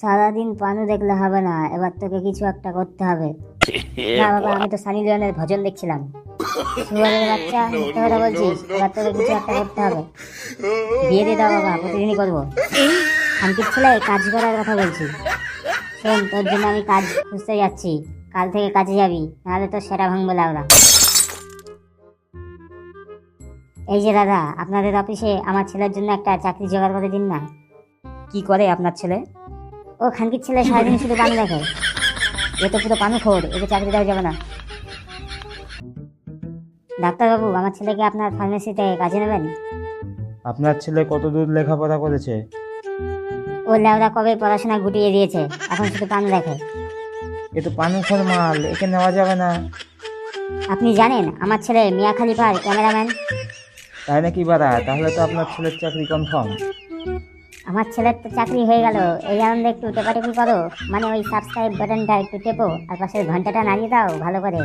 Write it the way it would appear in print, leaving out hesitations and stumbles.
সারাদিন পানু দেখলে হবে না, এবার তোকে কিছু একটা করতে হবে। না বাবা, আমি তো সানি লিওনের ভজন দেখছিলাম। শুয়ারের বাচ্চা, মিথ্যা কথা বলছিস, এবার তোকে কিছু একটা করতে হবে। বিয়ে দিয়ে দাও বাবা, প্রতিদিনই করবো। শান্তির ছেলে, কাজ করার কথা বলছি। শোন, তোর জন্য আমি কাজ খুঁজতে যাচ্ছি। কাল থেকে কাজে যাবি, নাহলে তোর সেটা ভাঙবো লাগলা। এই যে দাদা, আপনাদের অফিসে আমার ছেলের জন্য একটা চাকরি জোগাড় করে দিন না। কি করে আপনার ছেলে? ও খানকির ছেলে, সারাদিন শুধু পানি দেখে। এ তো পুরো পানু খোর, একে চাকরি দেওয়া যাবে না। ডাক্তারবাবু, আমার ছেলেকে আপনার ফার্মেসিতে কাজে নেবেন? আপনার ছেলে কত দূর লেখাপড়া করেছে? ও ল্যাবরা কবে পড়াশোনা গুটিয়ে দিয়েছে, এখন শুধু পান দেখে। এ তো পানুখর মাল, একে নেওয়া যাবে না। আপনি জানেন আমার ছেলে মিয়া খালিফার ক্যামেরাম্যান? তাই নাকি বাড়া? তাহলে তো আপনার ছেলের চাকরি কনফার্ম। আমার ছেলের তো চাকরি হয়ে গেল, এই আনন্দে একটু টেপাটেপি করো। মানে ওই সাবস্ক্রাইব বাটনটা একটু টেপো আর পাশের ঘন্টাটা নাড়িয়ে দাও ভালো করে।